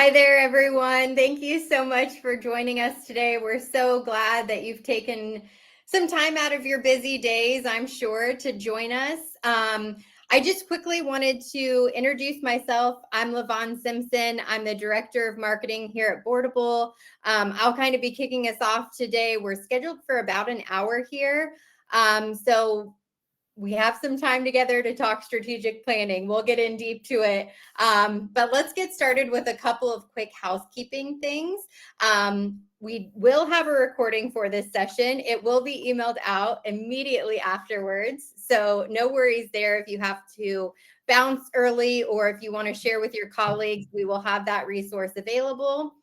Hi there, everyone. Thank you so much for joining us today. We're so glad that you've taken some time out of your busy days, I'm sure, to join us. I just quickly wanted to introduce myself. I'm LaVon Simpson. I'm the Director of Marketing here at Boardable. I'll kind of be kicking us off today. We're scheduled for about an hour here. So we have some time together to talk strategic planning. We'll get in deep to it. But let's get started with a couple of quick housekeeping things. We will have a recording for this session. It will be emailed out immediately afterwards. So no worries there if you have to bounce early or if you want to share with your colleagues, we will have that resource available.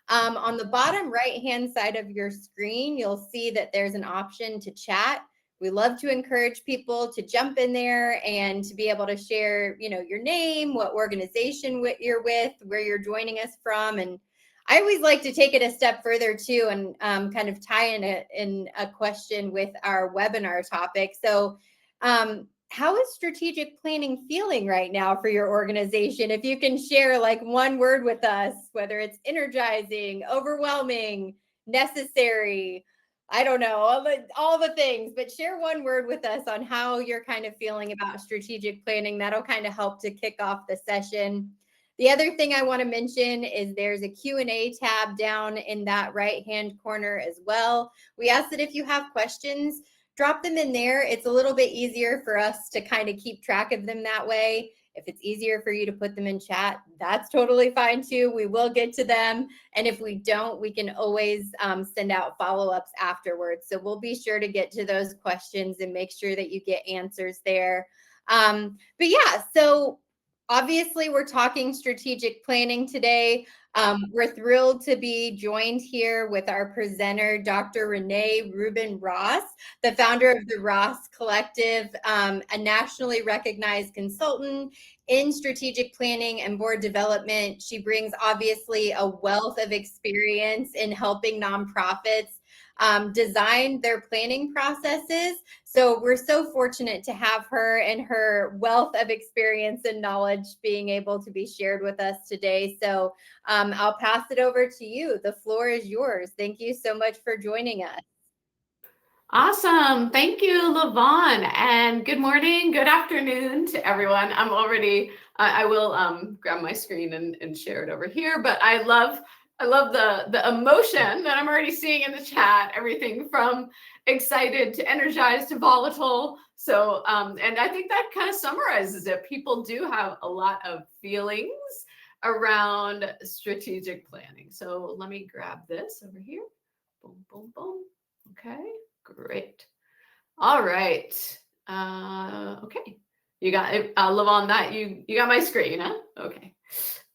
On the bottom right-hand side of your screen, you'll see that there's an option to chat. We love to encourage people to jump in there and to be able to share, your name, what organization you're with, where you're joining us from. And I always like to take it a step further too, and kind of tie in a question with our webinar topic. So, how is strategic planning feeling right now for your organization? If you can share like one word with us, whether it's energizing, overwhelming, necessary, I don't know, all the things, but share one word with us on how you're kind of feeling about strategic planning. That'll kind of help to kick off the session. The other thing I want to mention is there's a Q&A tab down in that right-hand corner as well. We ask that if you have questions, drop them in there. It's a little bit easier for us to kind of keep track of them that way. If it's easier for you to put them in chat, that's totally fine too. We will get to them. And if we don't, we can always send out follow-ups afterwards. So we'll be sure to get to those questions and make sure that you get answers there. But yeah, so obviously we're talking strategic planning today. We're thrilled to be joined here with our presenter, Dr. Renee Rubin Ross, the founder of the Ross Collective, a nationally recognized consultant in strategic planning and board development. She brings obviously a wealth of experience in helping nonprofits design their planning processes. So we're so fortunate to have her and her wealth of experience and knowledge being able to be shared with us today. So I'll pass it over to you. The floor is yours. Thank you so much for joining us. Awesome. Thank you, LaVon. And good morning, good afternoon to everyone. I will grab my screen and share it over here, but I love the emotion that I'm already seeing in the chat, everything from excited to energized to volatile. So, and I think that kind of summarizes it. People do have a lot of feelings around strategic planning. So let me grab this over here. Boom, boom, boom. Okay. Great. All right. Okay. You got it. LaVon, that you got my screen, huh? Okay.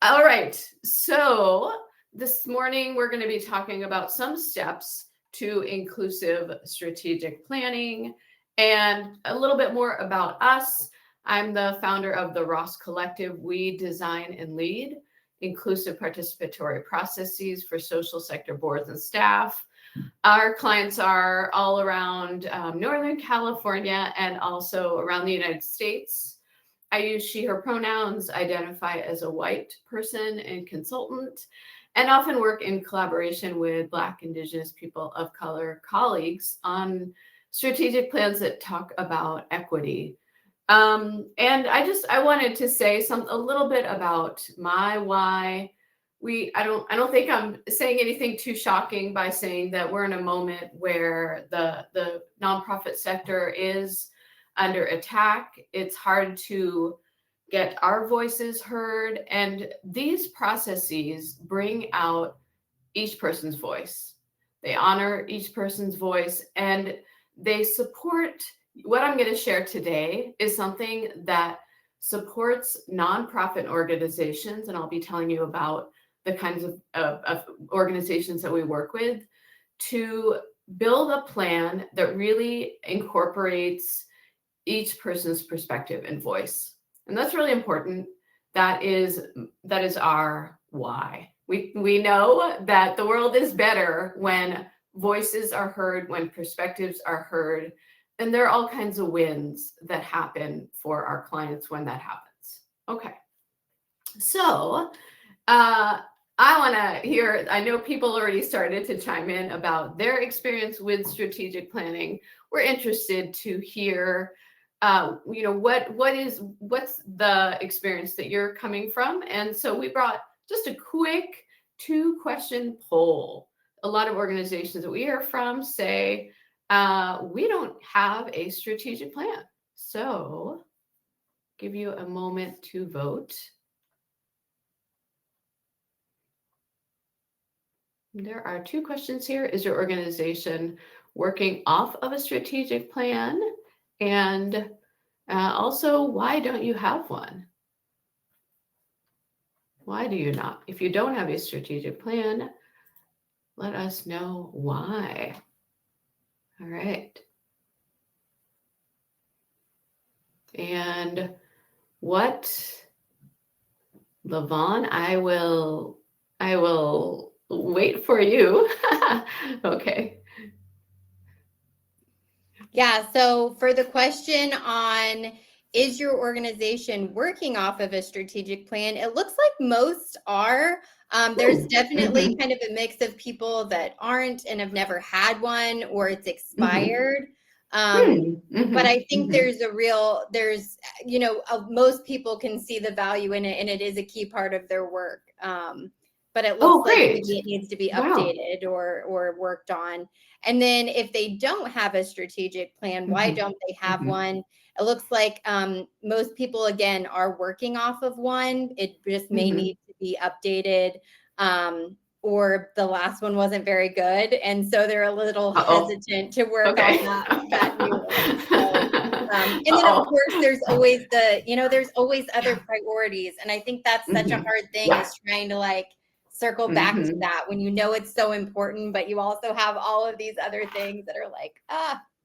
All right. So this morning we're going to be talking about some steps to inclusive strategic planning and a little bit more about us. I'm the founder of the Ross Collective. We design and lead inclusive participatory processes for social sector boards and staff. Our clients are all around Northern California and also around the United States. I use she, her pronouns, identify as a white person and consultant, and often work in collaboration with Black, Indigenous, people of color colleagues on strategic plans that talk about equity. And I wanted to say a little bit about my why. I don't think I'm saying anything too shocking by saying that we're in a moment where the nonprofit sector is under attack. It's hard to get our voices heard, and these processes bring out each person's voice. They honor each person's voice, and they support. What I'm going to share today is something that supports nonprofit organizations, and I'll be telling you about the kinds of organizations that we work with to build a plan that really incorporates each person's perspective and voice. And that's really important. That is our why. We know that the world is better when voices are heard, when perspectives are heard, and there are all kinds of wins that happen for our clients when that happens. Okay. So, I want to hear, I know people already started to chime in about their experience with strategic planning. We're interested to hear, what's the experience that you're coming from. And so we brought just a quick 2-question poll. A lot of organizations that we hear from say, we don't have a strategic plan. So give you a moment to vote. There are 2 questions here. Is your organization working off of a strategic plan? And also, why don't you have one? Why do you not? If you don't have a strategic plan, let us know why. All right. And what, Lavon, I will wait for you. Okay. Yeah, so for the question on, is your organization working off of a strategic plan? It looks like most are. There's definitely kind of a mix of people that aren't and have never had one, or it's expired. But I think there's most people can see the value in it, and it is a key part of their work. But it looks like maybe it needs to be updated or worked on. And then if they don't have a strategic plan, why don't they have one? It looks like most people, again, are working off of one. It just may need to be updated, or the last one wasn't very good. And so they're a little hesitant to work on that new one. So, and then of course, there's always there's always other priorities. And I think that's such a hard thing, is trying to circle back to that when you know it's so important, but you also have all of these other things that are like,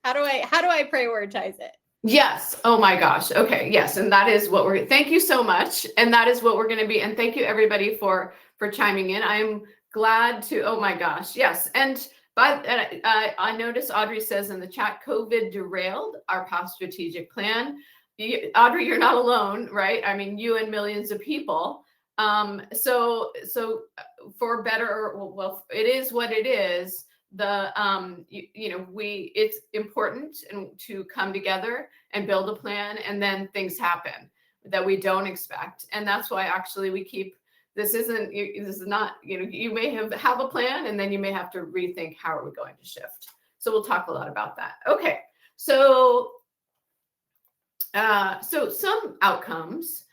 how do I prioritize it? Yes. Oh my gosh. Okay. Yes. And that is what thank you so much. And that is what we're going to be. And thank you everybody for chiming in. I'm glad to, oh my gosh. Yes. And I noticed Audrey says in the chat, COVID derailed our past strategic plan. Audrey, you're not alone, right? I mean, you and millions of people. So for better or, well, it is what it is. It's important to come together and build a plan, and then things happen that we don't expect. And that's why actually we keep, this is not, you may have a plan, and then you may have to rethink how are we going to shift. So we'll talk a lot about that. Okay. So some outcomes,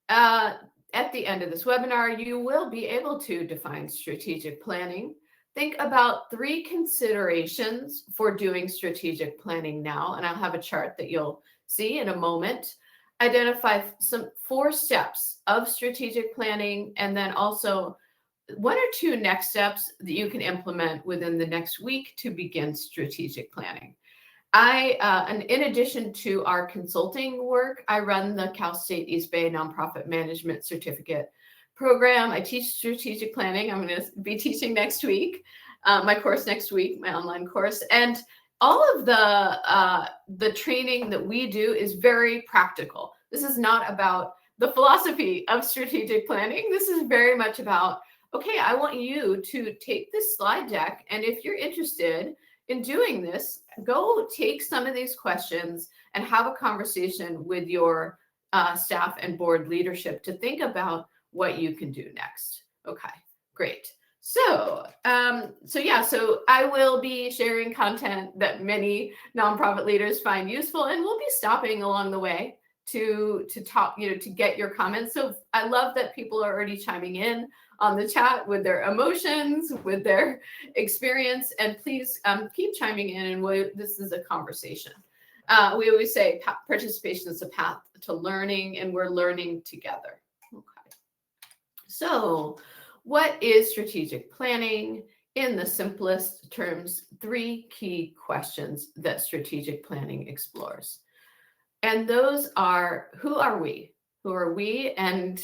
at the end of this webinar, you will be able to define strategic planning. Think about 3 considerations for doing strategic planning now, and I'll have a chart that you'll see in a moment. Identify 4 steps of strategic planning, and then also 1 or 2 next steps that you can implement within the next week to begin strategic planning. And in addition to our consulting work, I run the Cal State East Bay Nonprofit Management Certificate program. I teach strategic planning. I'm going to be teaching next week, my course next week, my online course. And all of the training that we do is very practical. This is not about the philosophy of strategic planning. This is very much about, okay, I want you to take this slide deck, and if you're interested in doing this, go take some of these questions and have a conversation with your staff and board leadership to think about what you can do next. Okay, great. So I will be sharing content that many nonprofit leaders find useful, and we'll be stopping along the way to talk, to get your comments. So I love that people are already chiming in on the chat with their emotions, with their experience, and please keep chiming in. And this is a conversation. We always say participation is a path to learning, and we're learning together. Okay. So what is strategic planning? In the simplest terms, 3 key questions that strategic planning explores. And those are, who are we? Who are we? And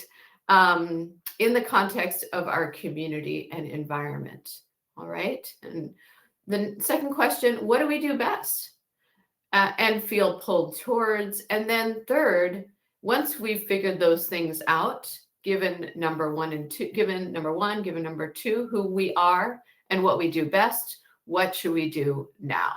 in the context of our community and environment. All right. And the second question, what do we do best and feel pulled towards? And then third, once we've figured those things out, given number one and two, given number one, given number two, who we are and what we do best, what should we do now?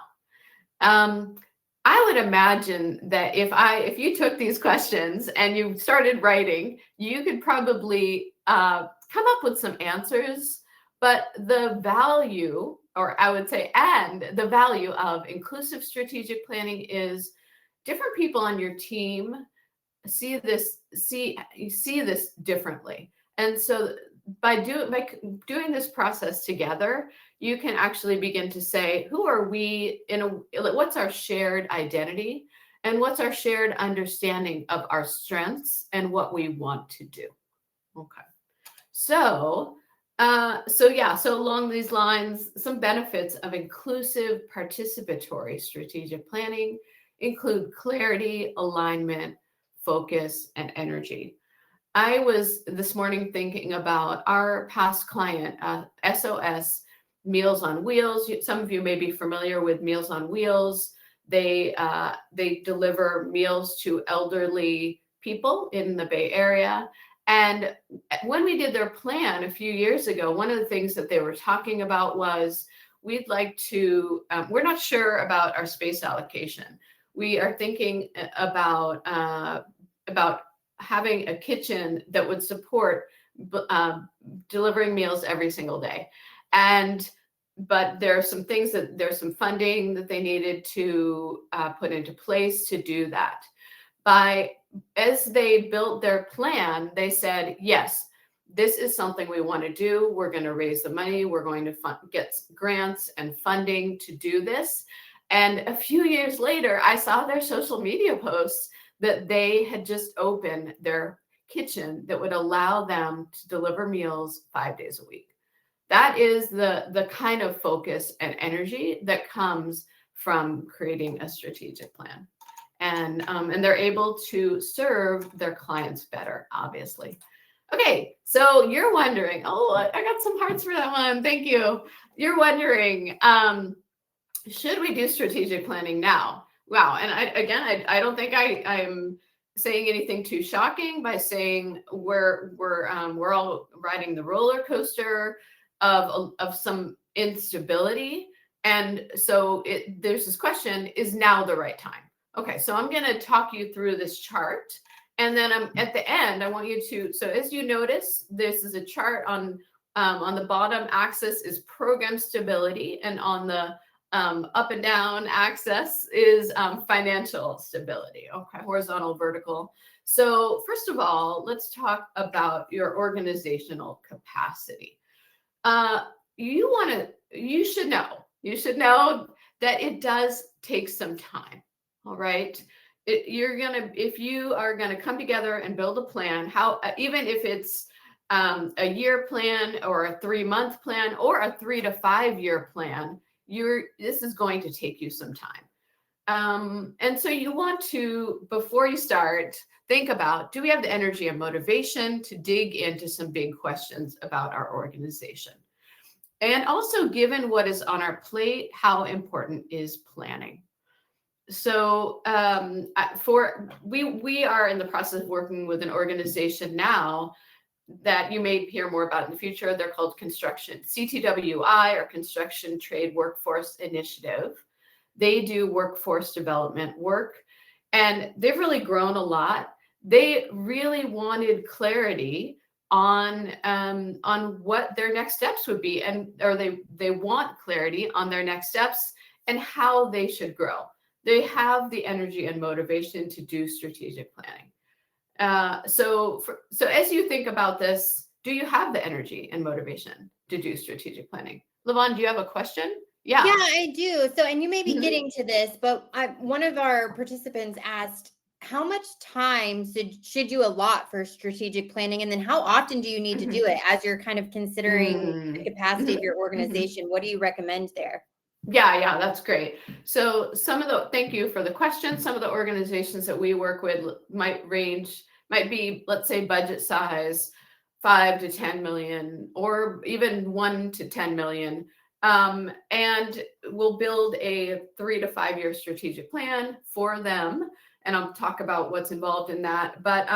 I would imagine that if you took these questions and you started writing, you could probably come up with some answers. But the value, or I would say, and the value of inclusive strategic planning is different people on your team see this differently. And so by doing this process together, you can actually begin to say, who are we what's our shared identity and what's our shared understanding of our strengths and what we want to do. Okay. So along these lines, some benefits of inclusive participatory strategic planning include clarity, alignment, focus, and energy. I was this morning thinking about our past client, SOS Meals on Wheels. Some of you may be familiar with Meals on Wheels. They deliver meals to elderly people in the Bay Area. And when we did their plan a few years ago, one of the things that they were talking about was we'd like to, we're not sure about our space allocation. We are thinking about having a kitchen that would support delivering meals every single day. But there are some things there's some funding that they needed to put into place to do that. As they built their plan, they said, yes, this is something we want to do. We're going to raise the money. We're going to get grants and funding to do this. And a few years later, I saw their social media posts that they had just opened their kitchen that would allow them to deliver meals 5 days a week. That is the kind of focus and energy that comes from creating a strategic plan. And they're able to serve their clients better, obviously. Okay, so you're wondering, I got some hearts for that one. Thank you. You're wondering, should we do strategic planning now? Wow. And I don't think I'm saying anything too shocking by saying we're all riding the roller coaster of some instability. And so there's this question, is now the right time? Okay, so I'm going to talk you through this chart. And then at the end, I want you to, so as you notice, this is a chart on the bottom axis is program stability, and on the up and down axis is financial stability. Okay, horizontal, vertical. So first of all, let's talk about your organizational capacity. You should know that it does take some time. All right. If you are going to come together and build a plan, even if it's a year plan or a 3-month plan or a 3 to 5 year plan, this is going to take you some time. And so you want to, before you start, think about, do we have the energy and motivation to dig into some big questions about our organization? And also, given what is on our plate, how important is planning? So we are in the process of working with an organization now that you may hear more about in the future. They're called CTWI, or Construction Trade Workforce Initiative. They do workforce development work, and they've really grown a lot. They really wanted clarity on what their next steps would be, or they want clarity on their next steps and how they should grow. They have the energy and motivation to do strategic planning. So as you think about this, do you have the energy and motivation to do strategic planning? LaVon, do you have a question? Yeah, I do. So, and you may be getting to this, but one of our participants asked, how much time should you allot for strategic planning? And then how often do you need to do it as you're kind of considering the capacity of your organization? What do you recommend there? Yeah, that's great. So thank you for the question. Some of the organizations that we work with might be, let's say, budget size 5 to 10 million, or even 1 to 10 million. And we'll build a 3 to 5 year strategic plan for them. And I'll talk about what's involved in that. But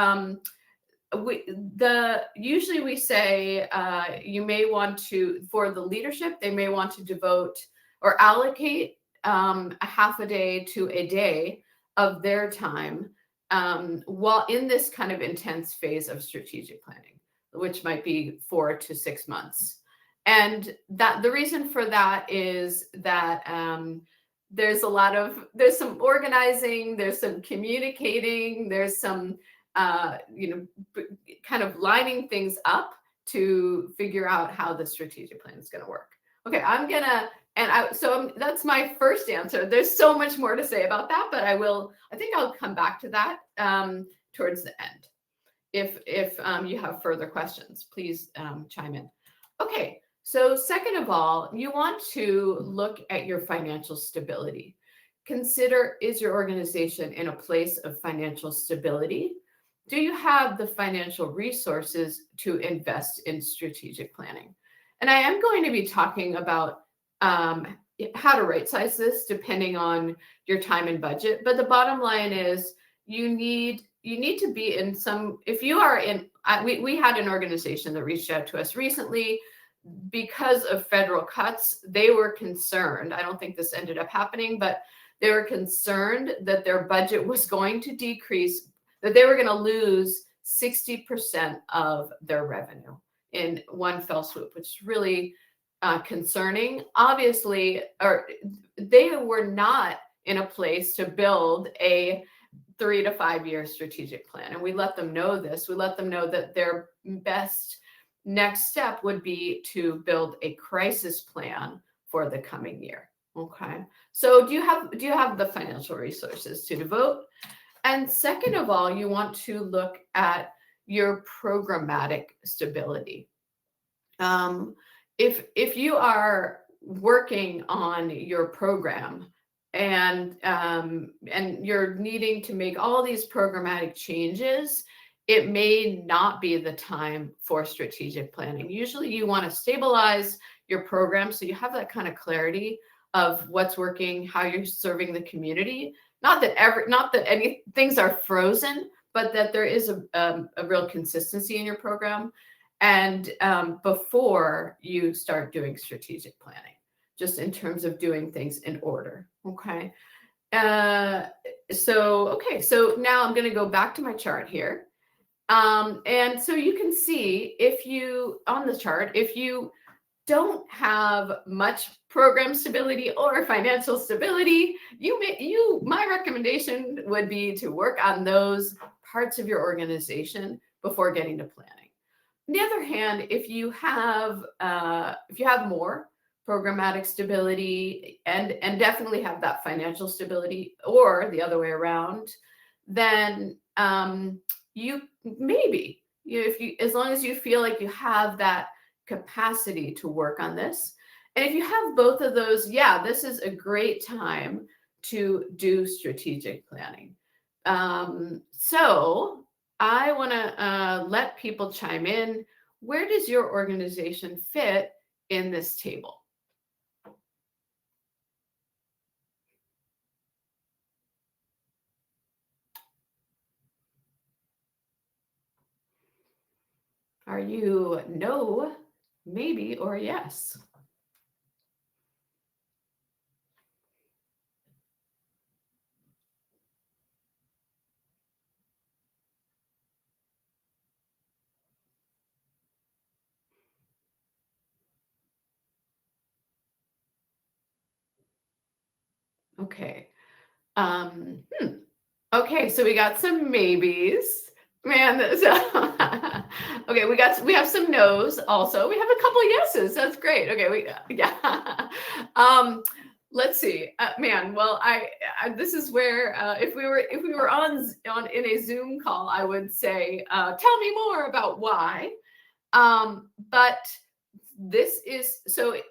usually we say you may want to, for the leadership, they may want to devote or allocate a half a day to a day of their time while in this kind of intense phase of strategic planning, which might be 4 to 6 months. And that the reason for that is that there's some organizing, there's some communicating, there's some kind of lining things up to figure out how the strategic plan is going to work. Okay, that's my first answer. There's so much more to say about that, but I think I'll come back to that towards the end. If you have further questions, please chime in. Okay, so second of all, you want to look at your financial stability. Consider, is your organization in a place of financial stability? Do you have the financial resources to invest in strategic planning? And I am going to be talking about how to right size this depending on your time and budget. But the bottom line is you need to be in some, if you are in, we had an organization that reached out to us recently because of federal cuts. They were concerned. I don't think this ended up happening, but they were concerned that their budget was going to decrease, that they were going to lose 60% of their revenue in one fell swoop, which is really concerning. Obviously, they were not in a place to build a 3 to 5 year strategic plan. And we let them know this. We let them know that their best next step would be to build a crisis plan for the coming year. Okay. So do you have the financial resources to devote? And second of all, you want to look at your programmatic stability. If you are working on your program and you're needing to make all these programmatic changes, it may not be the time for strategic planning. Usually you want to stabilize your program so you have that kind of clarity of what's working, how you're serving the community. Not that any things are frozen, but that there is a real consistency in your program. And before you start doing strategic planning, just in terms of doing things in order. Okay. So now I'm going to go back to my chart here. And so you can see on the chart, if you don't have much program stability or financial stability, my recommendation would be to work on those parts of your organization before getting to planning. On the other hand, if you have more programmatic stability and definitely have that financial stability, or the other way around, then as long as you feel like you have that capacity to work on this. And if you have both of those, this is a great time to do strategic planning. So I want to let people chime in. Where does your organization fit in this table? Are you no, maybe, or yes? Okay. Okay, so we got some maybes. Man, okay, we have some no's also. We have a couple yeses. That's great. Okay, let's see. Well, this is where if we were on in a Zoom call, I would say, tell me more about why. But this is so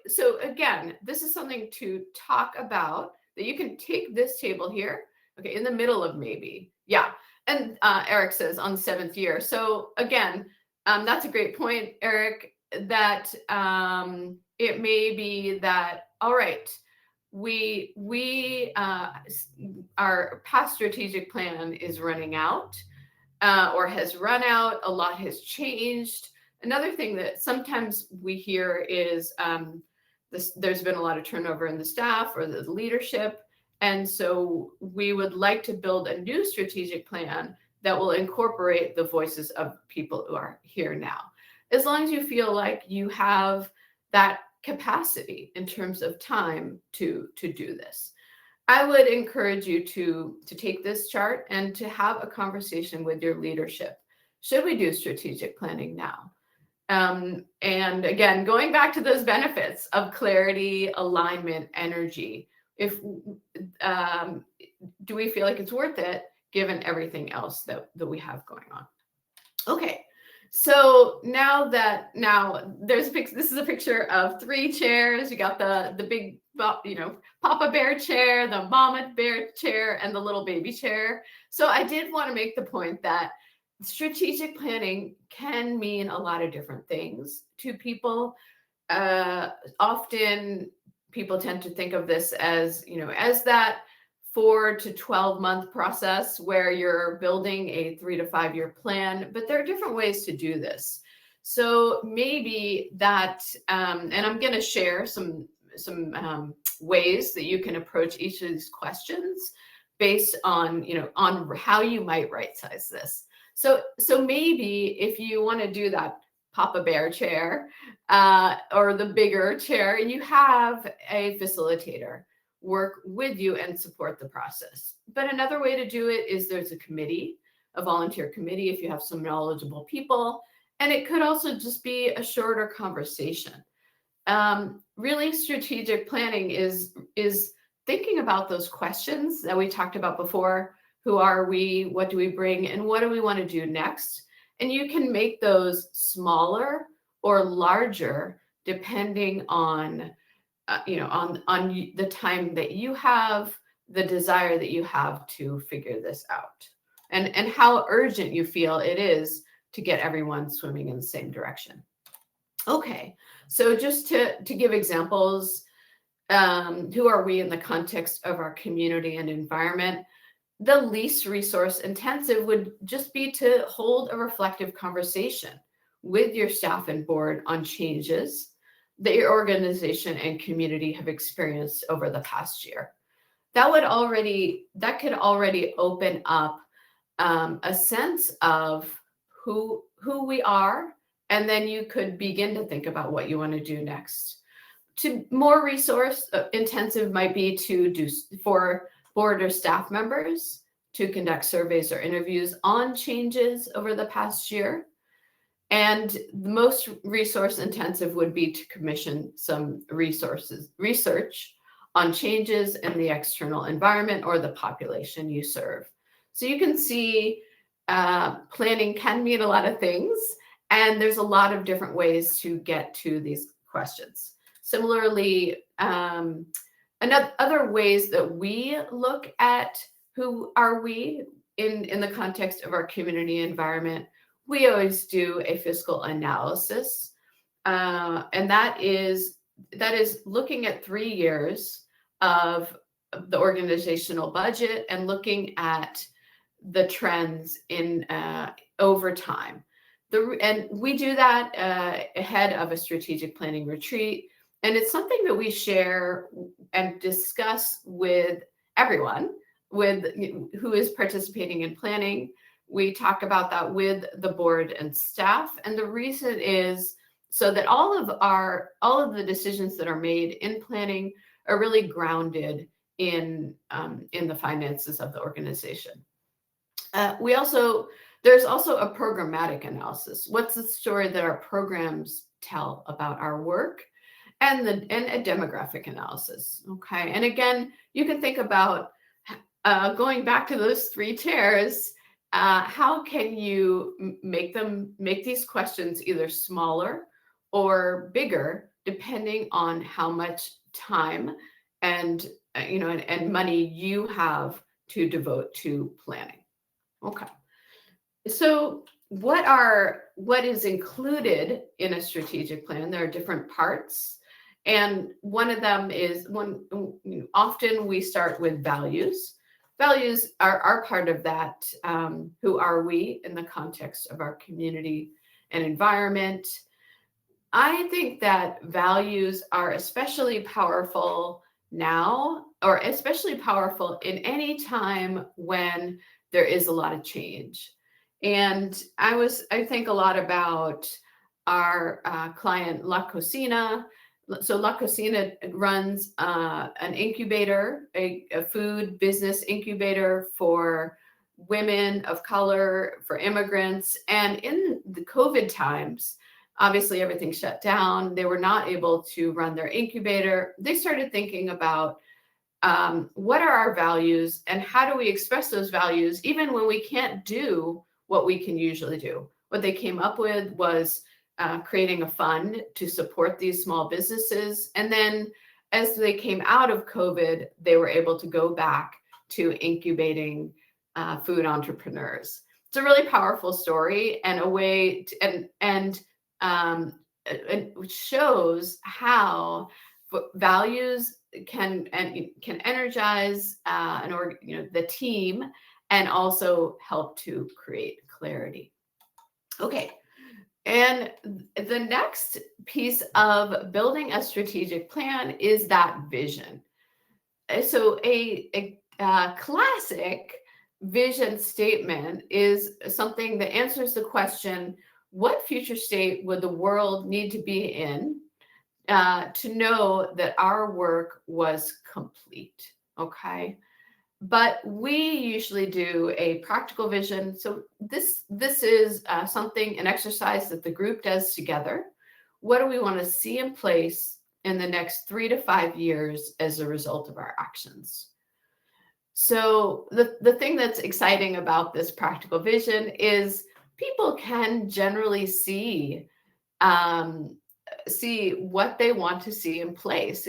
again, this is something to talk about, that you can take this table here, okay, in the middle of maybe. Yeah. And Eric says on the 7th year. So again, that's a great point, Eric, that it may be that, all right, our past strategic plan is running out. or has run out. A lot has changed. Another thing that sometimes we hear is there's been a lot of turnover in the staff or the leadership. And so we would like to build a new strategic plan that will incorporate the voices of people who are here now. As long as you feel like you have that capacity in terms of time to do this. I would encourage you to take this chart and to have a conversation with your leadership. Should we do strategic planning now? And again, going back to those benefits of clarity, alignment, energy, if do we feel like it's worth it given everything else that we have going on? Okay. So now there's this is a picture of 3 chairs. You got the big, Papa Bear chair, the Mama Bear chair, and the little baby chair. So I did want to make the point that strategic planning can mean a lot of different things to people. Often people tend to think of this as that 4 to 12 month process where you're building a 3 to 5 year plan, but there are different ways to do this. So maybe that, and I'm going to share some ways that you can approach each of these questions based on how you might right size this. So maybe if you want to do that Papa Bear chair or the bigger chair, you have a facilitator work with you and support the process. But another way to do it is there's a volunteer committee if you have some knowledgeable people, and it could also just be a shorter conversation. Really, strategic planning is thinking about those questions that we talked about before. Who are we? What do we bring? And what do we want to do next? And you can make those smaller or larger depending on the time that you have, the desire that you have to figure this out, and how urgent you feel it is to get everyone swimming in the same direction. Okay, so just to give examples, who are we in the context of our community and environment? The least resource intensive would just be to hold a reflective conversation with your staff and board on changes that your organization and community have experienced over the past year. That could already open up a sense of who we are, and then you could begin to think about what you want to do next. To more resource intensive might be to do for board or staff members to conduct surveys or interviews on changes over the past year. And the most resource intensive would be to commission some research on changes in the external environment or the population you serve. So you can see planning can mean a lot of things, and there's a lot of different ways to get to these questions. Similarly, other ways that we look at who are we in the context of our community environment, we always do a fiscal analysis, and that is looking at 3 years of the organizational budget and looking at the trends in over time. And we do that ahead of a strategic planning retreat, and it's something that we share and discuss with everyone who is participating in planning. We talk about that with the board and staff, and the reason is so that all of the decisions that are made in planning are really grounded in the finances of the organization. There's also a programmatic analysis. What's the story that our programs tell about our work, and a demographic analysis. Okay, and again, you can think about going back to those 3 chairs. How can you make these questions either smaller or bigger, depending on how much time and money you have to devote to planning? Okay. So what is included in a strategic plan? There are different parts, and one of them is often we start with values. values are part of that. Who are we in the context of our community and environment? I think that values are especially powerful now, or especially powerful in any time when there is a lot of change. And I think a lot about our client La Cocina. So La Cocina runs an incubator, a food business incubator for women of color, for immigrants. And in the COVID times, obviously everything shut down. They were not able to run their incubator. They started thinking about what are our values and how do we express those values even when we can't do what we can usually do. What they came up with was creating a fund to support these small businesses. And then as they came out of COVID, they were able to go back to incubating food entrepreneurs. It's a really powerful story and a way to, which shows how values can energize the team and also help to create clarity. Okay. And the next piece of building a strategic plan is that vision. So a classic vision statement is something that answers the question, what future state would the world need to be in to know that our work was complete? Okay. But we usually do a practical vision. So this is an exercise that the group does together. What do we want to see in place in the next 3 to 5 years as a result of our actions? So the thing that's exciting about this practical vision is people can generally see what they want to see in place.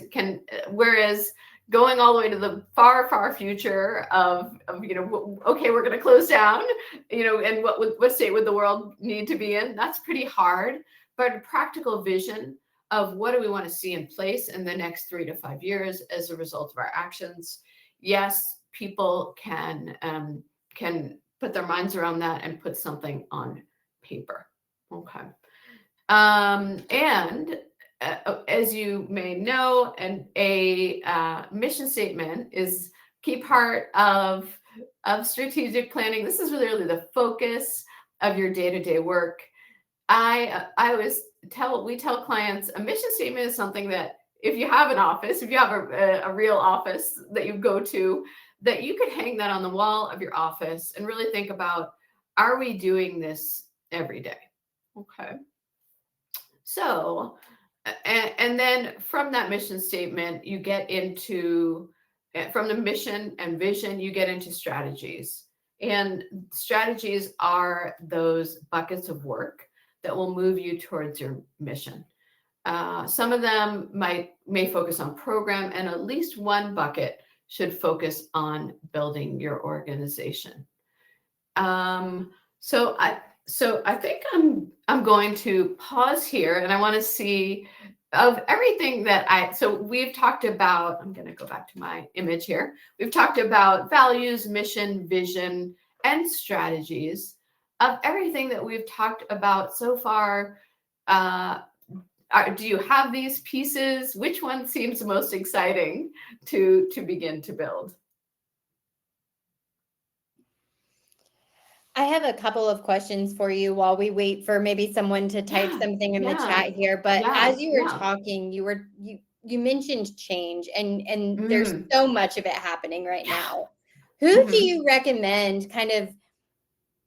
Whereas going all the way to the far future of okay, we're going to close down, and what state would the world need to be in? That's pretty hard. But a practical vision of what do we want to see in place in the next 3 to 5 years as a result of our actions? Yes, people can put their minds around that and put something on paper. Okay. And as you may know, a mission statement is key part of strategic planning. This is really the focus of your day-to-day work. We tell clients a mission statement is something that if you have an office, if you have a real office that you go to, that you could hang that on the wall of your office and really think about, are we doing this every day? Okay. So, and then from that mission statement, you get into, from the mission and vision, you get into strategies. And strategies are those buckets of work that will move you towards your mission. Some of them may focus on program, and at least one bucket should focus on building your organization. So I think I'm going to pause here, and I want to see of everything so we've talked about, I'm going to go back to my image here. We've talked about values, mission, vision, and strategies. Of everything that we've talked about so far, do you have these pieces? Which one seems most exciting to begin to build? I have a couple of questions for you while we wait for maybe someone to type something in the chat here. But as you were talking, you mentioned change, and there's so much of it happening right now. Who do you recommend kind of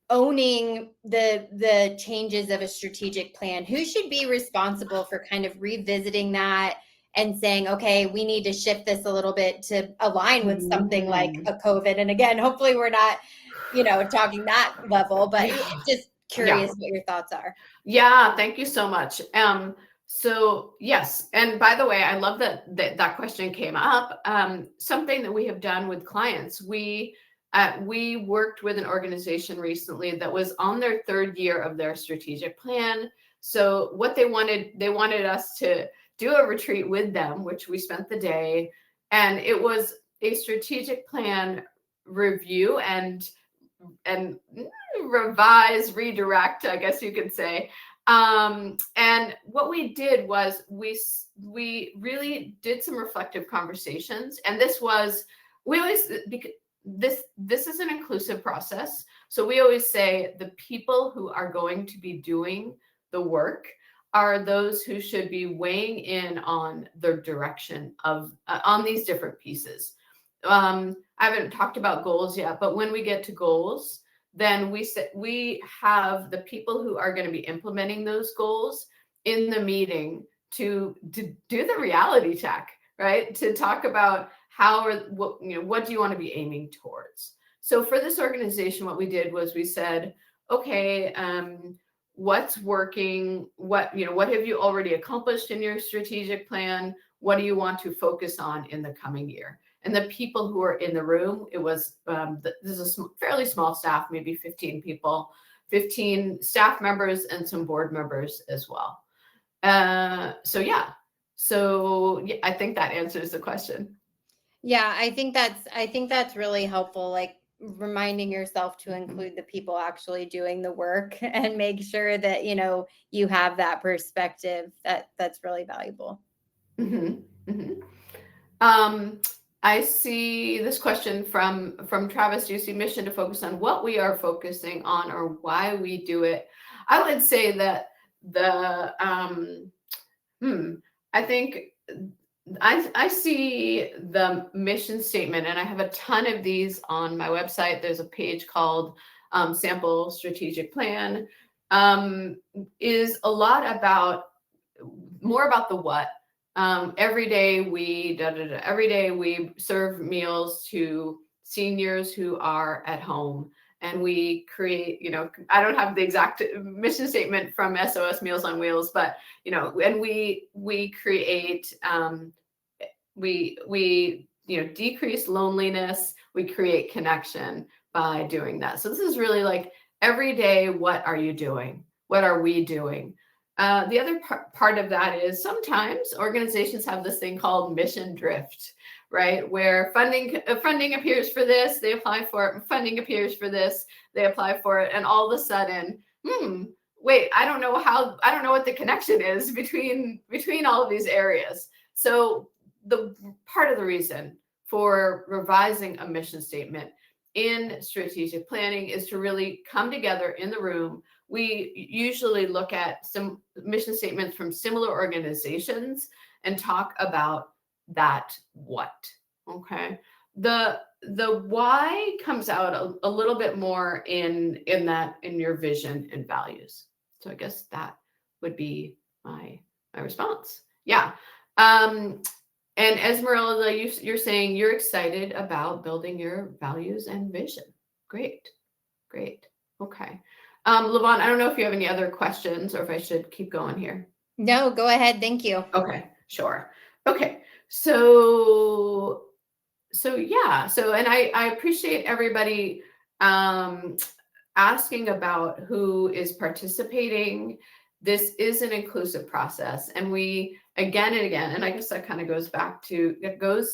owning the changes of a strategic plan? Who should be responsible for kind of revisiting that and saying, okay, we need to shift this a little bit to align with something like a COVID? And again, hopefully we're not, talking that level, but just curious what your thoughts are. Yeah, thank you so much. So yes, and by the way, I love that question came up. Something that we have done with clients, we worked with an organization recently that was on their 3rd year of their strategic plan. So what they wanted us to do a retreat with them, which we spent the day, and it was a strategic plan review and revise, redirect, I guess you could say. And what we did was we really did some reflective conversations, and we always, because this is an inclusive process. So we always say the people who are going to be doing the work are those who should be weighing in on the direction of on these different pieces. I haven't talked about goals yet, but when we get to goals, then we have the people who are going to be implementing those goals in the meeting to do the reality check, right? To talk about what do you want to be aiming towards. So for this organization, what we did was we said, okay, what's working? What have you already accomplished in your strategic plan? What do you want to focus on in the coming year? And the people who are in the room, it was this is a fairly small staff, maybe 15 people, 15 staff members and some board members as well. So yeah, I think that answers the question. Yeah, I think that's really helpful, like reminding yourself to include the people actually doing the work and make sure that you have that perspective. That's really valuable. Mm-hmm. Mm-hmm. I see this question from Travis. Do you see mission to focus on what we are focusing on or why we do it? I would say that I think I see the mission statement, and I have a ton of these on my website. There's a page called Sample Strategic Plan. Is a lot more about the what. Every day we serve meals to seniors who are at home, and we create, I don't have the exact mission statement from SOS Meals on Wheels, but and we create we decrease loneliness, we create connection by doing that. So this is really like every day, what are you doing? What are we doing? The other part of that is sometimes organizations have this thing called mission drift, right? Where funding appears for this, they apply for it. Funding appears for this, they apply for it, and all of a sudden, wait, I don't know what the connection is between all of these areas. So the part of the reason for revising a mission statement in strategic planning is to really come together in the room. We usually look at some mission statements from similar organizations and talk about that what. Okay. The why comes out a little bit more in your vision and values. So I guess that would be my response. Yeah. And Esmeralda, you're saying you're excited about building your values and vision. Great. Okay. Levon, I don't know if you have any other questions or if I should keep going here. No, go ahead. Thank you. Okay, sure. Okay. So yeah. And I appreciate everybody asking about who is participating. This is an inclusive process, and we again and again, and I guess that kind of goes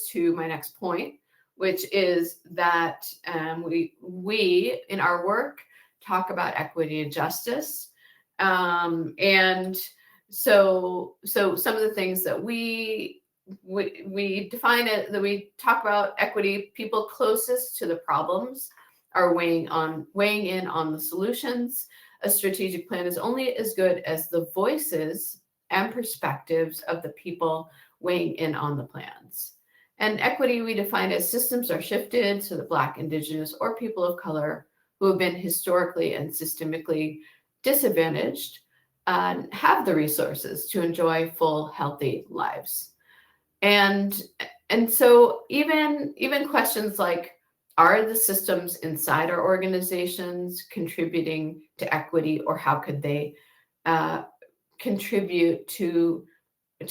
to my next point, which is that we in our work talk about equity and justice, and so some of the things that we define it, that we talk about equity, people closest to the problems are weighing in on the solutions. A strategic plan is only as good as the voices and perspectives of the people weighing in on the plans. And equity we define as systems are shifted so that Black, Indigenous, or people of color who have been historically and systemically disadvantaged have the resources to enjoy full, healthy lives. And so even questions like, are the systems inside our organizations contributing to equity, or how could they contribute to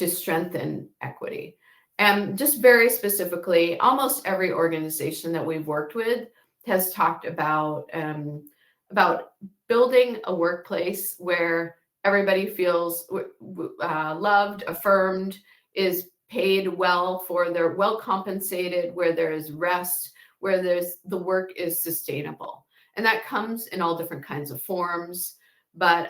strengthen equity? And just very specifically, almost every organization that we've worked with has talked about building a workplace where everybody feels loved, affirmed, is paid well, they're well compensated, where there is rest, where the work is sustainable. And that comes in all different kinds of forms, but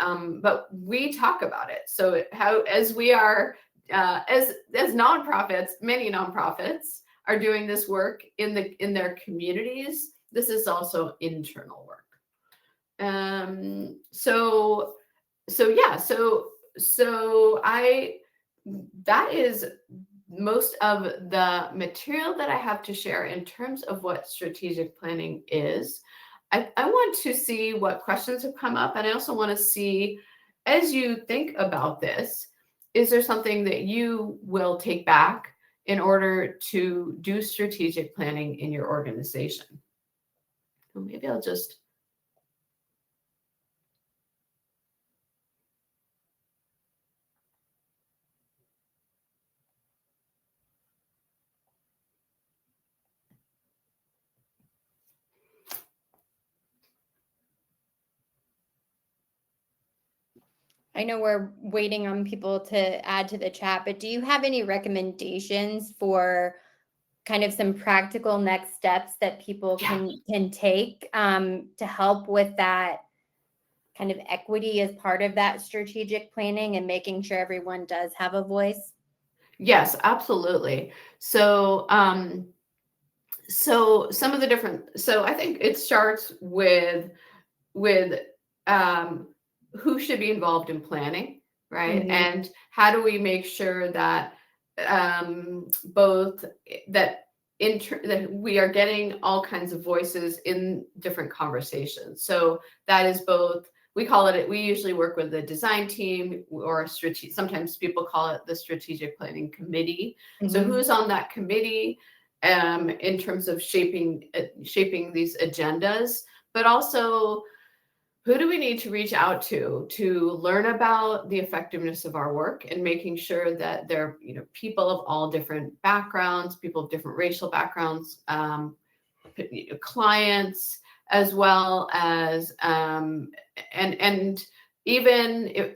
we talk about it. So how, as we are, as nonprofits, many nonprofits are doing this work in their communities. This is also internal work. That is most of the material that I have to share in terms of what strategic planning is. I want to see what questions have come up, and I also want to see, as you think about this, is there something that you will take back in order to do strategic planning in your organization? So maybe I'll just... I know we're waiting on people to add to the chat, but do you have any recommendations for kind of some practical next steps that people can take to help with that kind of equity as part of that strategic planning and making sure everyone does have a voice? Yes, absolutely. So some of the different, so I think it starts with who should be involved in planning, right? Mm-hmm. And how do we make sure that both that we are getting all kinds of voices in different conversations. So that is both, we usually work with the design team, or sometimes people call it the strategic planning committee. Mm-hmm. So who's on that committee in terms of shaping these agendas, but also who do we need to reach out to learn about the effectiveness of our work, and making sure that they're, people of all different backgrounds, people of different racial backgrounds, clients, as well as, and even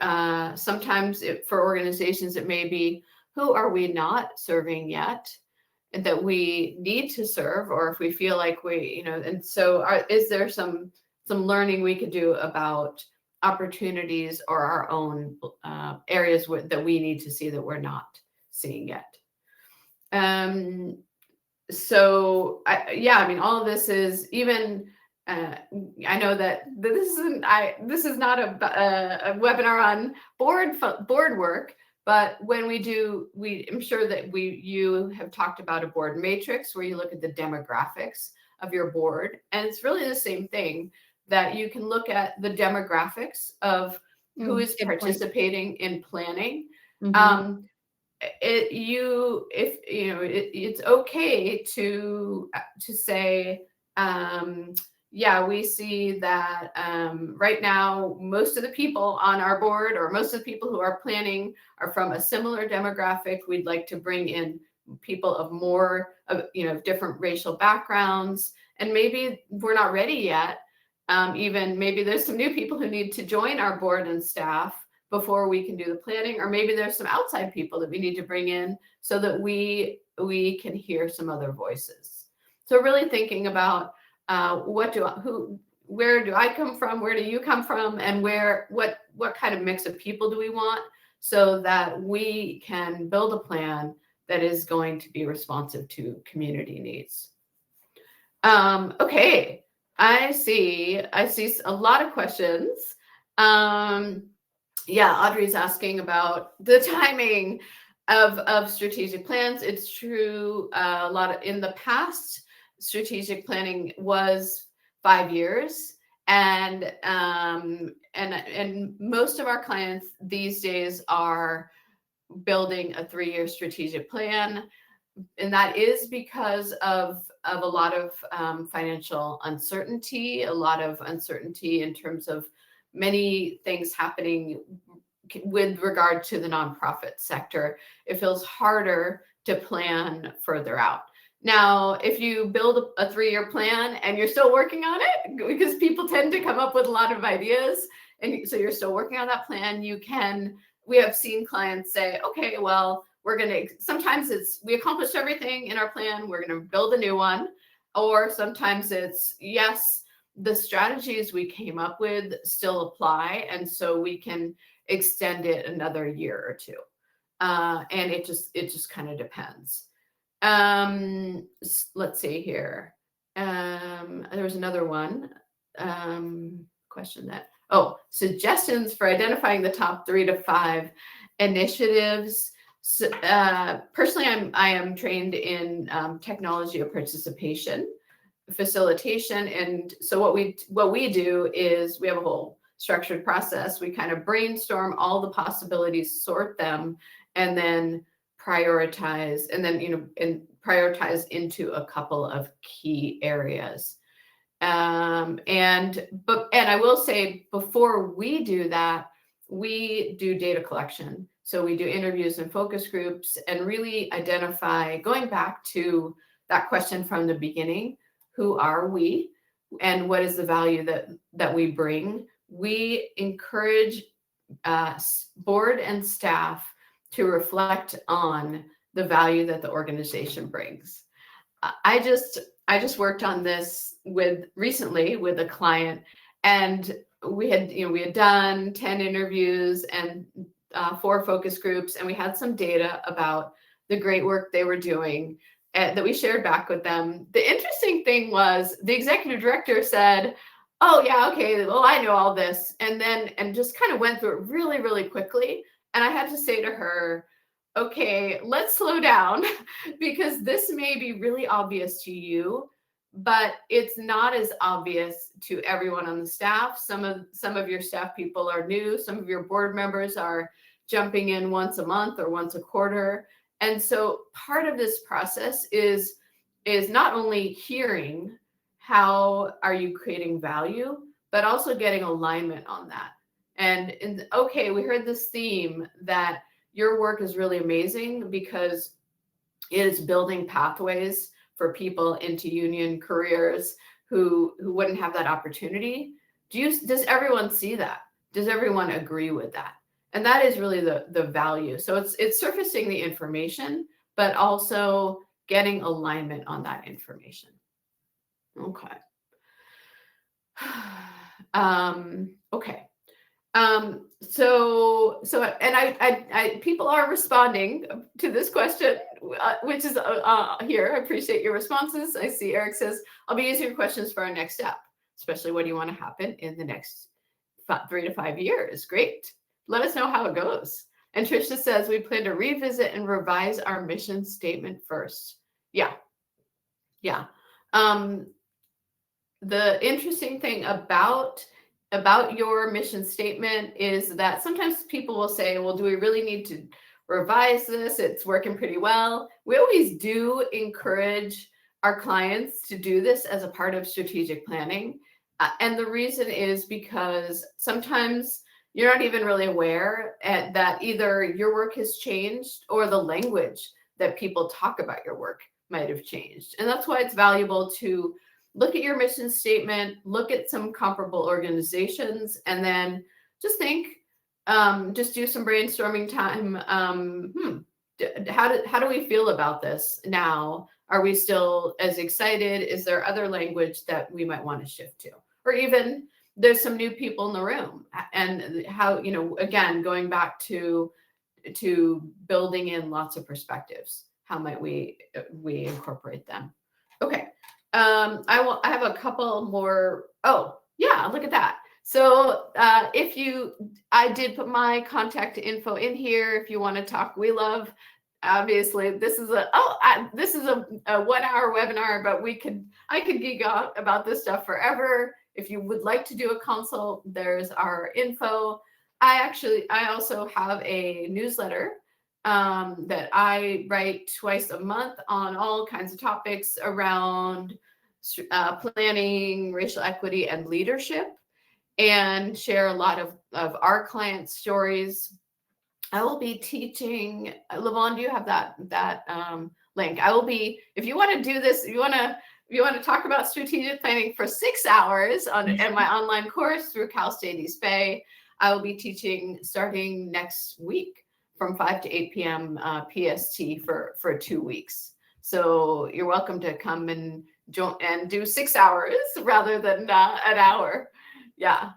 sometimes for organizations, it may be, who are we not serving yet that we need to serve, or if we feel like we, and so is there some learning we could do about opportunities or our own areas that we need to see that we're not seeing yet. So all of this is even, I know that this is not a webinar on board work, but when I'm sure that you have talked about a board matrix where you look at the demographics of your board, and it's really the same thing, that you can look at the demographics of who is participating in planning. Mm-hmm. It's okay to say, we see that right now most of the people on our board, or most of the people who are planning, are from a similar demographic. We'd like to bring in people of more different racial backgrounds, and maybe we're not ready yet. Even maybe there's some new people who need to join our board and staff before we can do the planning, or maybe there's some outside people that we need to bring in so that we can hear some other voices. So really thinking about where do I come from, where do you come from, and what kind of mix of people do we want, so that we can build a plan that is going to be responsive to community needs. Okay. I see a lot of questions. Audrey's asking about the timing of strategic plans. It's true, in the past, strategic planning was 5 years, and most of our clients these days are building a 3-year strategic plan. And that is because of a lot of financial uncertainty, a lot of uncertainty in terms of many things happening with regard to the nonprofit sector. It feels harder to plan further out. Now, if you build a 3-year plan and you're still working on it, because people tend to come up with a lot of ideas, and so you're still working on that plan, we have seen clients say, okay, well, sometimes we accomplished everything in our plan, we're going to build a new one. Or sometimes it's, yes, the strategies we came up with still apply, and so we can extend it another year or two. And it just kind of depends. Let's see here. There was another one question that, suggestions for identifying the top 3 to 5 initiatives. So, personally, I am trained in technology of participation, facilitation, and so what we do is we have a whole structured process. We kind of brainstorm all the possibilities, sort them, and then prioritize, and prioritize into a couple of key areas. And I will say, before we do that, we do data collection. So we do interviews and focus groups and really identify, going back to that question from the beginning, who are we and what is the value that we bring? We encourage board and staff to reflect on the value that the organization brings. I just worked on this recently with a client, and we had done 10 interviews and 4 focus groups, and we had some data about the great work they were doing that we shared back with them. The interesting thing was the executive director said, "Oh yeah, okay, well, I know all this," and just kind of went through it really, really quickly. And I had to say to her, "Okay, let's slow down because this may be really obvious to you, but it's not as obvious to everyone on the staff. Some of your staff people are new. Some of your board members are jumping in once a month or once a quarter. And so part of this process is not only hearing how are you creating value, but also getting alignment on that. And okay, we heard this theme that your work is really amazing because it is building pathways for people into union careers who wouldn't have that opportunity. Does everyone see that? Does everyone agree with that? And that is really the value. So it's surfacing the information, but also getting alignment on that information. Okay. Okay. And I people are responding to this question, which is here. I appreciate your responses. I see Eric says, I'll be using your questions for our next step, especially what do you want to happen in the next 3 to 5 years? Great. Let us know how it goes. And Tricia says, we plan to revisit and revise our mission statement first. Yeah. Yeah. The interesting thing about your mission statement is that sometimes people will say, well, do we really need to revise this? It's working pretty well. We always do encourage our clients to do this as a part of strategic planning. And the reason is because sometimes you're not even really aware that either your work has changed or the language that people talk about your work might have changed. And that's why it's valuable to look at your mission statement, look at some comparable organizations, and then just think, just do some brainstorming time. How do we feel about this now? Are we still as excited? Is there other language that we might want to shift to? Or even there's some new people in the room, and how, again, going back to building in lots of perspectives, how might we incorporate them? Okay. I have a couple more. Oh, yeah, look at that. So I did put my contact info in here. If you want to talk, we love, obviously, this is a 1-hour webinar, but I could geek out about this stuff forever. If you would like to do a consult, there's our info. I also have a newsletter that I write twice a month on all kinds of topics around planning, racial equity, and leadership, and share a lot of our clients' stories. I will be teaching. Lavon, do you have that link? I will be, if you want to do this, if you want to talk about strategic planning for 6 hours in my online course through Cal State East Bay, I will be teaching starting next week from 5 to 8 p.m. PST for 2 weeks. So you're welcome to come and do 6 hours rather than an hour. Yeah.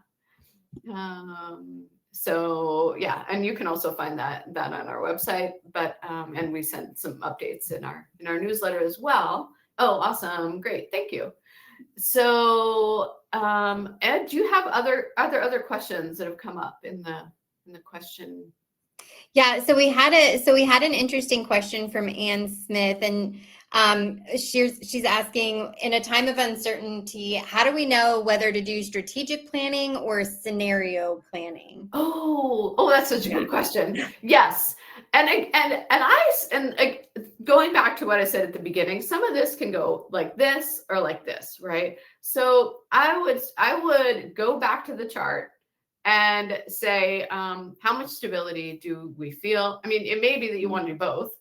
So yeah, and you can also find that on our website, but and we send some updates in our newsletter as well. Oh, awesome. Great. Thank you. So, Ed, do you have other questions that have come up in the question? Yeah, so we had an interesting question from Ann Smith, and she's asking, in a time of uncertainty, how do we know whether to do strategic planning or scenario planning? Oh, that's such a good question. Yes, and going back to what I said at the beginning, some of this can go like this or like this, right? So I would go back to the chart and say, how much stability do we feel? I mean, it may be that you want to do both,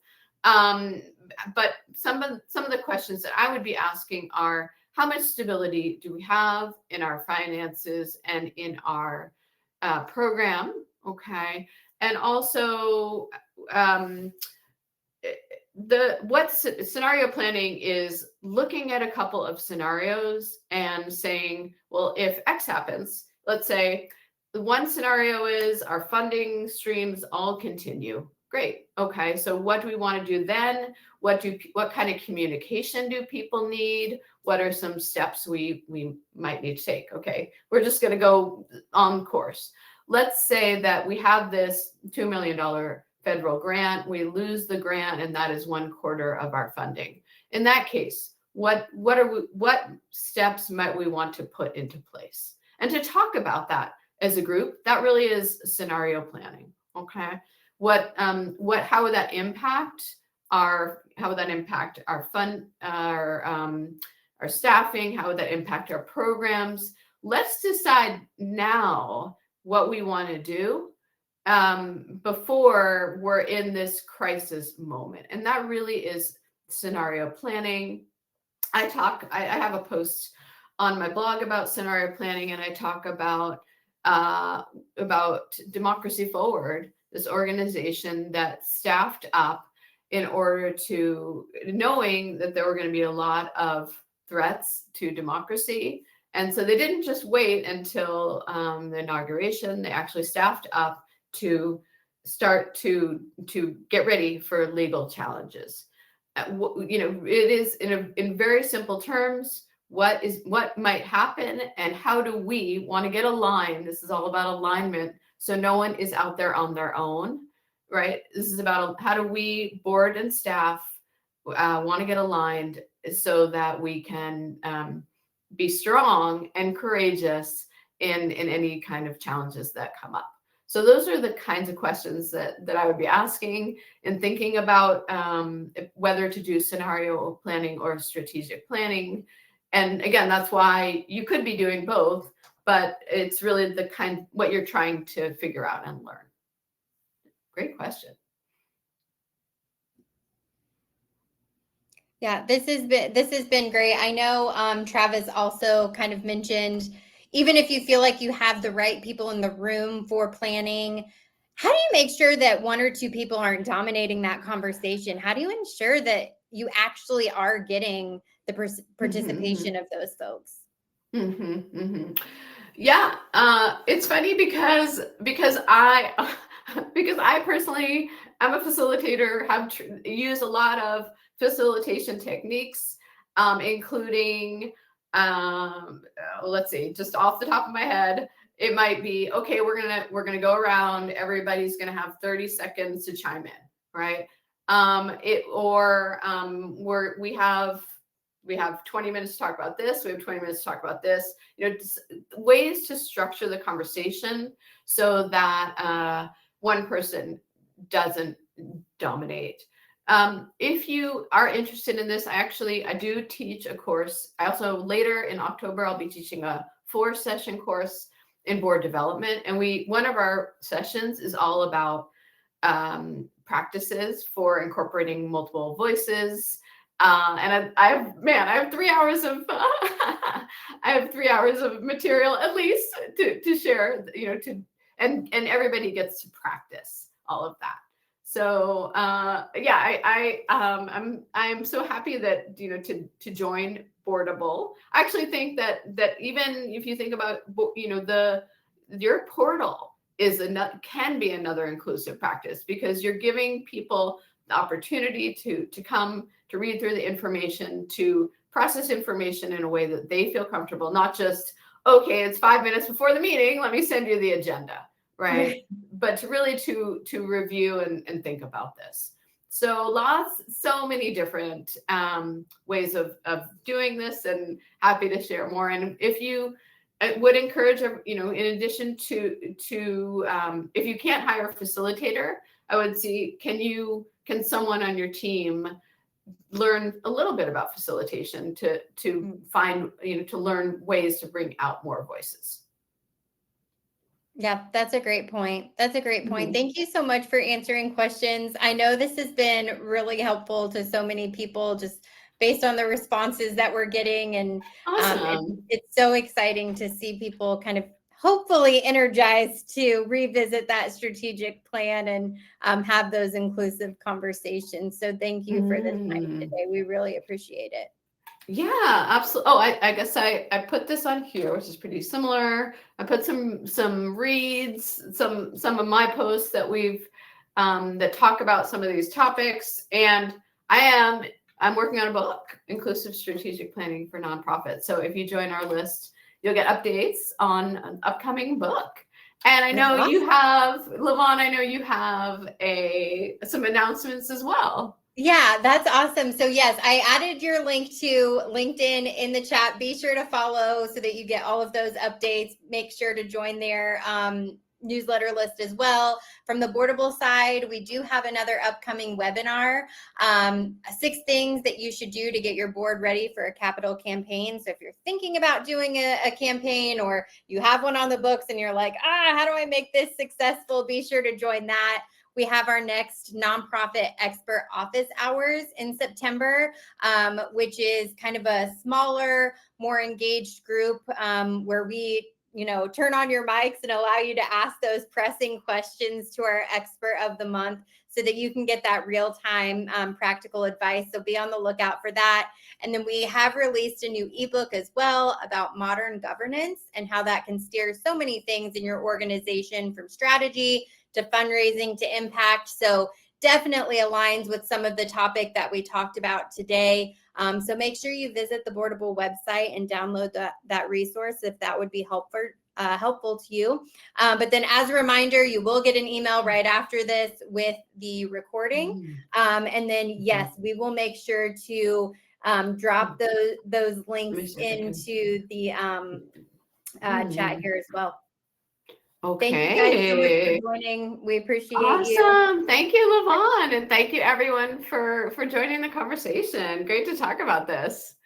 but some of the questions that I would be asking are, how much stability do we have in our finances and in our program? Okay, and also scenario planning is looking at a couple of scenarios and saying, well, if X happens, let's say the one scenario is our funding streams all continue. Great. Okay. So what do we want to do then? What kind of communication do people need? What are some steps we might need to take? Okay. We're just going to go on course. Let's say that we have this $2 million federal grant. We lose the grant, and that is 1/4 of our funding. In that case, what steps might we want to put into place? And to talk about that as a group, that really is scenario planning. Okay, how would that impact our staffing? How would that impact our programs? Let's decide now what we want to do before we're in this crisis moment. And that really is scenario planning. I have a post on my blog about scenario planning, and I talk about Democracy Forward, this organization that staffed up in order to, knowing that there were going to be a lot of threats to democracy. And so they didn't just wait until the inauguration. They actually staffed up to start to get ready for legal challenges. It is in very simple terms, what might happen and how do we want to get aligned. This is all about alignment, so no one is out there on their own, right? This is about how do we, board and staff, want to get aligned so that we can be strong and courageous in any kind of challenges that come up. So those are the kinds of questions that I would be asking and thinking about whether to do scenario planning or strategic planning. And again, that's why you could be doing both, but it's really what you're trying to figure out and learn. Great question. Yeah, this has been great. I know Travis also kind of mentioned, even if you feel like you have the right people in the room for planning, how do you make sure that one or two people aren't dominating that conversation? How do you ensure that you actually are getting the participation of those folks? Yeah, it's funny because I personally am a facilitator, have used a lot of facilitation techniques, including let's see, just off the top of my head, it might be, okay, we're gonna go around, everybody's gonna have 30 seconds to chime in, right? We have 20 minutes to talk about this. We have 20 minutes to talk about this. Ways to structure the conversation so that one person doesn't dominate. If you are interested in this, I do teach a course. I also, later in October, I'll be teaching a 4-session course in board development. And one of our sessions is all about practices for incorporating multiple voices. And I have 3 hours of I have 3 hours of material at least to share, and everybody gets to practice all of that. So yeah, I'm so happy that to join boardable. I actually think that even if you think about, your portal can be another inclusive practice, because you're giving people the opportunity to come to read through the information, to process information in a way that they feel comfortable, not just, okay, it's 5 minutes before the meeting, let me send you the agenda, right? But to really to review and think about this. So many different ways of doing this, and happy to share more. And if you, I would encourage, in addition to if you can't hire a facilitator, I would see, can someone on your team learn a little bit about facilitation to find, to learn ways to bring out more voices. Yeah, that's a great point. That's a great point. Thank you so much for answering questions. I know this has been really helpful to so many people, just based on the responses that we're getting. And Awesome. it's so exciting to see people kind of hopefully energized to revisit that strategic plan and have those inclusive conversations. So thank you for the time today. We really appreciate it. Yeah, absolutely. Oh, I guess I put this on here, which is pretty similar. I put some reads, some of my posts that we've that talk about some of these topics. And I'm working on a book, Inclusive Strategic Planning for Nonprofits. So if you join our list, you'll get updates on an upcoming book. And I know you have, Lavon, I know you have some announcements as well. Yeah, that's awesome. So yes, I added your link to LinkedIn in the chat. Be sure to follow so that you get all of those updates. Make sure to join their newsletter list as well. From the Boardable side, we do have another upcoming webinar, 6 things that you should do to get your board ready for a capital campaign. So if you're thinking about doing a campaign, or you have one on the books and you're like, how do I make this successful? Be sure to join that. We have our next nonprofit expert office hours in September, which is kind of a smaller, more engaged group where we, turn on your mics and allow you to ask those pressing questions to our expert of the month so that you can get that real-time practical advice. So be on the lookout for that. And then we have released a new ebook as well about modern governance and how that can steer so many things in your organization, from strategy to fundraising to impact. So definitely aligns with some of the topic that we talked about today. So make sure you visit the Boardable website and download that resource if that would be helpful to you. But then as a reminder, you will get an email right after this with the recording. And then, yes, we will make sure to drop those links into the chat here as well. Okay. Thank you guys so much for joining. We appreciate you. Awesome. Thank you, Lavon. And thank you everyone for joining the conversation. Great to talk about this.